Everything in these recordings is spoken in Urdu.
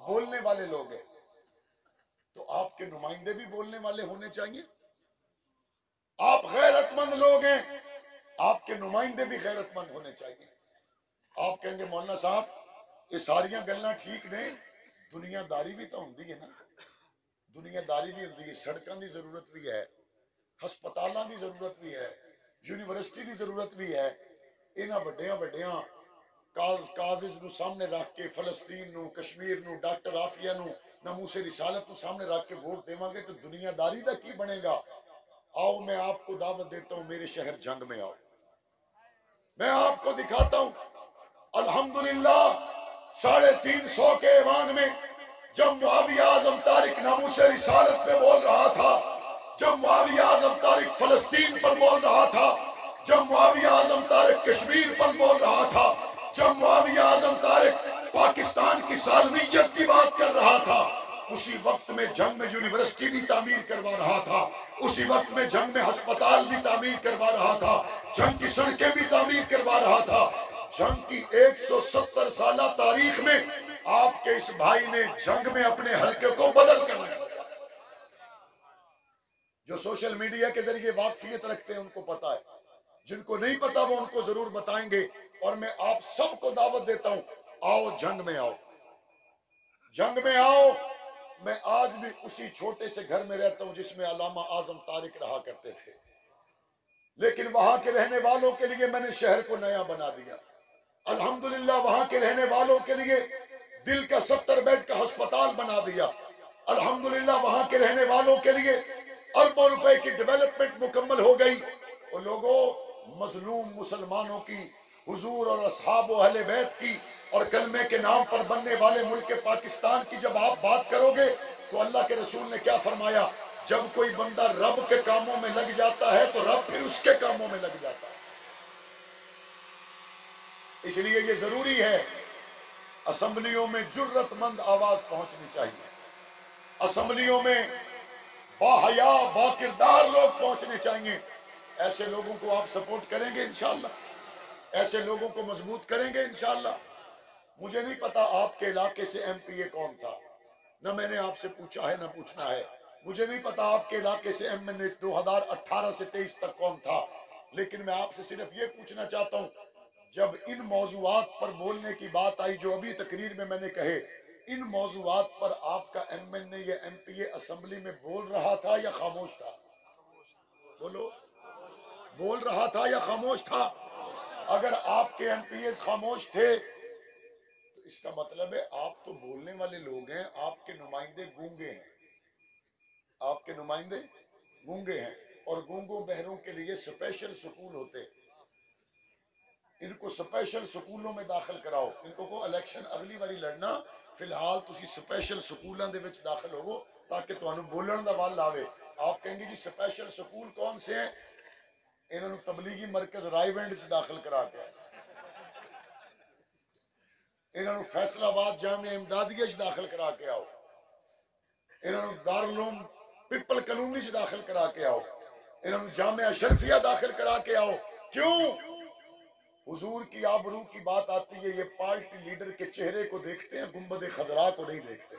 آپ بولنے والے لوگ ہیں تو آپ کے نمائندے بھی بولنے والے ہونے چاہیے. آپ غیرت مند لوگ ہیں، آپ کے نمائندے بھی غیرت مند ہونے چاہیے. آپ کہیں گے مولانا صاحب یہ ساریاں گلاں ٹھیک نے، دنیا داری بھی تو ہوندی ہے نا. دنیا داری بھی ہوندی ہے، سڑکاں دی ضرورت بھی ہے، ہسپتالاں دی ضرورت بھی ہے، یونیورسٹی دی ضرورت بھی ہے. انہاں وڈیاں وڈیاں کازز نو سامنے رکھ کے فلسطین نو، کشمیر نو، ڈاکٹر عافیہ نو، ناموس رسالت نو سامنے رکھ کے ووٹ دیواں گے تو دنیا داری دا کی بنے گا؟ آؤ میں آپ کو دعوت دیتا ہوں، میرے شہر جنگ میں آؤ. میں آپ کو دکھاتا ہوں. الحمدللہ 350 کے ایوان میں جب معاویہ اعظم طارق ناموس رسالت پہ بول رہا تھا، جب معاویہ اعظم طارق فلسطین پر بول رہا تھا، جب معاویہ اعظم طارق کشمیر پر بول رہا تھا، جب معاویہ اعظم طارق پاکستان کی سالمیت کی بات کر رہا تھا، اسی وقت میں جنگ میں یونیورسٹی بھی تعمیر کروا رہا تھا، اسی وقت میں جنگ میں ہسپتال بھی تعمیر کروا رہا تھا، جنگ کی سڑکیں بھی تعمیر کروا رہا تھا. جنگ کی 170 سالہ تاریخ میں آپ کے اس بھائی نے جنگ میں اپنے حلقے کو بدل کر رکھ دیا. جو سوشل میڈیا کے ذریعے واقفیت رکھتے ہیں ان کو پتا ہے، جن کو نہیں پتا وہ ان کو ضرور بتائیں گے. اور میں آپ سب کو دعوت دیتا ہوں، آؤ جنگ میں آؤ، جنگ میں آؤ. میں آج بھی اسی چھوٹے سے گھر میں رہتا ہوں جس میں علامہ اعظم طارق رہا کرتے تھے، لیکن وہاں کے رہنے والوں کے لیے میں نے شہر کو نیا بنا دیا. الحمدللہ وہاں کے رہنے والوں کے لیے دل کا 70 بیڈ کا ہسپتال بنا دیا. الحمدللہ وہاں کے رہنے والوں کے لیے اربوں روپے کی ڈیولپمنٹ مکمل ہو گئی. اور لوگوں، مظلوم مسلمانوں کی، حضور اور اصحاب و اہل بیت کی اور کلمے کے نام پر بننے والے ملک پاکستان کی جب آپ بات کرو گے تو اللہ کے رسول نے کیا فرمایا؟ جب کوئی بندہ رب کے کاموں میں لگ جاتا ہے تو رب پھر اس کے کاموں میں لگ جاتا ہے. اس لیے یہ ضروری ہے اسمبلیوں میں جرت مند آواز پہنچنی چاہیے، اسمبلیوں میں باحیا با کردار لوگ پہنچنے چاہیے. ایسے لوگوں کو آپ سپورٹ کریں گے انشاءاللہ، ایسے لوگوں کو مضبوط کریں گے انشاءاللہ. مجھے نہیں پتا آپ کے علاقے سے ایم پی اے کون تھا، نہ میں نے آپ سے پوچھا ہے نہ پوچھنا ہے. مجھے نہیں پتا آپ کے علاقے سے ایم این اے 2018 سے 23 تک کون تھا، لیکن میں آپ سے صرف یہ پوچھنا چاہتا ہوں، جب ان موضوعات پر بولنے کی بات آئی جو ابھی تقریر میں نے کہے، ان موضوعات پر آپ کا ایم این اے یا ایم پی اے اسمبلی میں بول رہا تھا یا خاموش تھا؟ بولو، بول رہا تھا یا خاموش تھا؟ اگر آپ کے ایم پی اے خاموش تھے تو اس کا مطلب ہے آپ تو بولنے والے لوگ ہیں، آپ کے نمائندے گونگے ہیں، آپ کے نمائندے گونگے ہیں. اور گونگوں بہروں کے لیے سپیشل سکول ہوتے، ان کو سپیشل سکولوں میں داخل کراؤ. ان کو الیکشن اگلی باری لڑنا، فی الحال تسی سپیشل سکولوں دے وچ داخل ہوو تاکہ تانوں بولن دا وال آوے. آپ کہیں گے جی سپیشل سکول کون سے ہیں؟ انہوں نے تبلیغی مرکز رائے ونڈ چ داخل کرا کے، انہوں نے فیصل آباد جامعہ امدادیہ چ داخل کرا کے آؤ، انہوں نے دارالعلوم پپل کلونی چ داخل کرا کے آؤ، انہوں نے جامعہ اشرفیہ داخل کرا کے آؤ. کیوں؟ حضور کی آبرو کی بات آتی ہے، یہ پارٹی لیڈر کے چہرے کو دیکھتے ہیں، گنبد خضرا کو نہیں دیکھتے.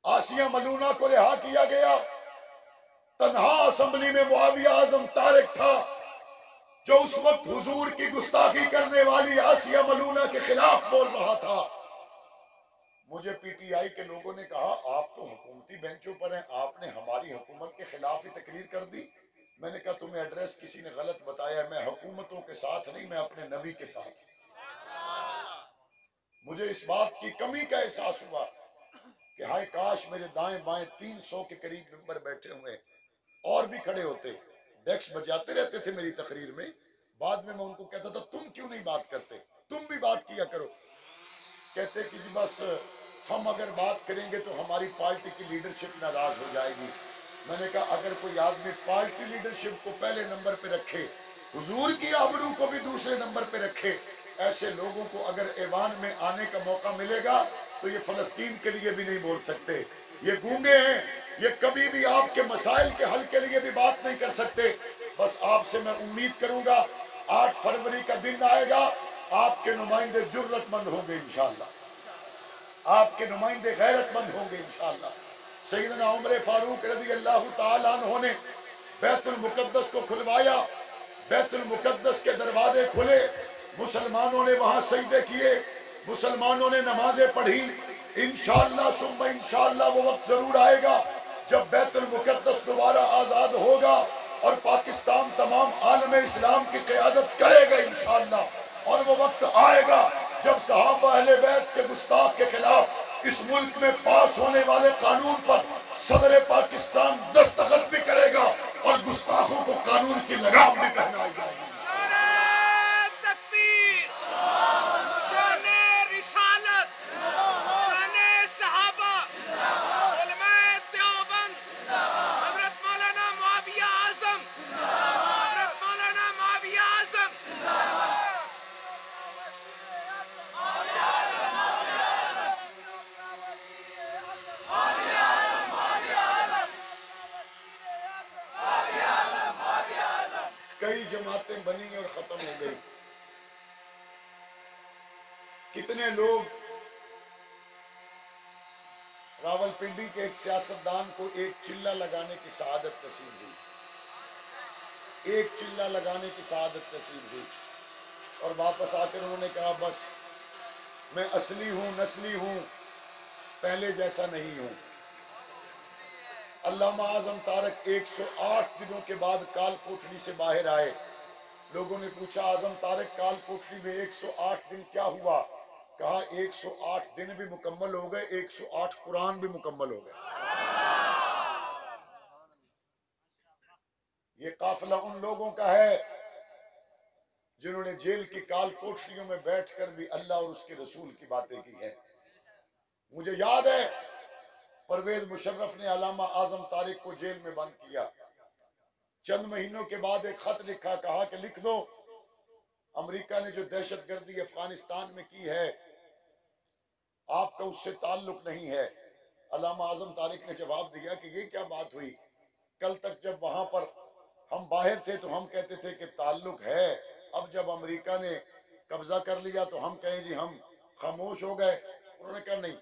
آسیہ ملونہ کو رہا کیا گیا، تنہا اسمبلی میں معاویہ اعظم طارق تھا جو اس وقت حضور کی گستاخی کرنے والی آسیہ ملونہ کے خلاف بول رہا تھا. مجھے پی ٹی آئی کے لوگوں نے کہا آپ تو حکومتی بینچوں پر ہیں، آپ نے ہماری حکومت کے خلاف ہی تقریر کر دی. میں نے کہا تمہیں ایڈریس کسی نے غلط بتایا ہے، میں حکومتوں کے ساتھ نہیں، میں اپنے نبی کے ساتھ. مجھے اس بات کی کمی کا احساس ہوا کہ ہائے کاش میرے دائیں بائیں 300 کے قریب ممبر بیٹھے ہوئے اور بھی کھڑے ہوتے، ڈیکس بجاتے رہتے تھے میری تقریر میں. بعد میں ان کو کہتا تھا تم کیوں نہیں بات کرتے، تم بھی بات کیا کرو. کہتے کہ جی بس ہم اگر بات کریں گے تو ہماری پارٹی کی لیڈرشپ ناراض ہو جائے گی. میں نے کہا اگر کوئی آدمی پارٹی لیڈرشپ کو پہلے نمبر پہ رکھے، حضور کی آبرو کو بھی دوسرے نمبر پہ رکھے، ایسے لوگوں کو اگر ایوان میں آنے کا موقع ملے گا تو یہ فلسطین کے لیے بھی نہیں بول سکتے. یہ گونگے ہیں، یہ کبھی بھی آپ کے مسائل کے حل کے لیے بھی بات نہیں کر سکتے. بس آپ سے میں امید کروں گا 8 فروری کا دن آئے گا، آپ کے نمائندے جرت مند ہوں گے انشاءاللہ. آپ کے نمائندے غیرت مند ہوں گے انشاءاللہ۔ سیدنا عمر فاروق رضی اللہ تعالیٰ عنہ نے بیت المقدس کو کھلوایا، بیت المقدس کے دروازے کھلے، مسلمانوں نے وہاں سجدے کیے، مسلمانوں نے نمازیں پڑھی۔ انشاءاللہ ثم انشاءاللہ وہ وقت ضرور آئے گا جب بیت المقدس دوبارہ آزاد ہوگا اور پاکستان تمام عالم اسلام کی قیادت کرے گا انشاءاللہ۔ اور وہ وقت آئے گا جب صحابہ اہل بیت کے گستاخ کے خلاف اس ملک میں پاس ہونے والے قانون پر صدر پاکستان دستخط بھی کرے گا اور گستاخوں کو قانون کی لگام بھی پہنائی جائے گی۔ نعرہ تکبیر، شان رسالت، شان صحابہ، علماء دیوبند، حضرت مولانا معاویہ اعظم، حضرت مولانا معاویہ اعظم۔ کئی جماعتیں بنی اور ختم ہو گئی۔ کتنے لوگ، راول پنڈی کے ایک سیاستدان کو ایک چلہ لگانے کی سعادت نصیب ہوئی، ایک چلہ لگانے کی سعادت نصیب ہوئی، اور واپس آ کر انہوں نے کہا بس میں اصلی ہوں، نسلی ہوں، پہلے جیسا نہیں ہوں۔ علامہ اعظم طارق 108 دنوں کے بعد کال کوٹڑی سے باہر آئے۔ لوگوں نے پوچھا اعظم طارق کال کوٹڑی میں 108 دن کیا ہوا؟ کہا 108 دن بھی مکمل ہو گئے، 108 قرآن بھی مکمل ہو گئے۔ یہ قافلہ ان لوگوں کا ہے جنہوں نے جیل کی کال کوٹڑیوں میں بیٹھ کر بھی اللہ اور اس کے رسول کی باتیں کی ہیں۔ مجھے یاد ہے پرویز مشرف نے علامہ اعظم طارق کو جیل میں بند کیا، چند مہینوں کے بعد ایک خط لکھا، کہا کہ لکھ دو امریکہ نے جو دہشت گردی افغانستان میں کی ہے آپ کا اس سے تعلق نہیں ہے۔ علامہ اعظم طارق نے جواب دیا کہ یہ کیا بات ہوئی؟ کل تک جب وہاں پر ہم باہر تھے تو ہم کہتے تھے کہ تعلق ہے، اب جب امریکہ نے قبضہ کر لیا تو ہم کہیں جی ہم خاموش ہو گئے۔ انہوں نے کہا نہیں،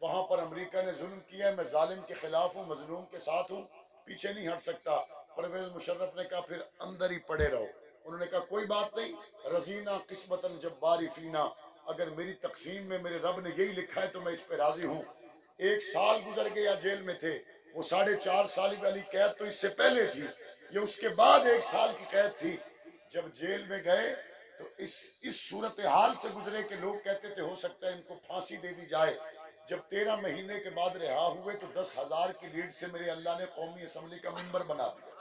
وہاں پر امریکہ نے ظلم کیا ہے، میں ظالم کے خلاف ہوں، مظلوم کے ساتھ ہوں، پیچھے نہیں ہٹ سکتا۔ پرویز مشرف نے کہا پھر اندر ہی پڑے رہو۔ انہوں نے کہا کوئی بات نہیں، رضینا قسمت الجبار فینا، اگر میری تقسیم میں میرے رب نے یہی لکھا ہے تو میں اس پہ راضی ہوں۔ 1 سال گزر گیا جیل میں تھے، وہ 4.5 سال والی قید تو اس سے پہلے تھی، یہ اس کے بعد 1 سال کی قید تھی۔ جب جیل میں گئے تو اس صورتحال سے گزرے کہ لوگ کہتے تھے ہو سکتا ہے ان کو پھانسی دے دی جائے۔ جب 13 مہینے کے بعد رہا ہوئے تو 10,000 کی لیڈ سے میرے اللہ نے قومی اسمبلی کا ممبر بنا دیا۔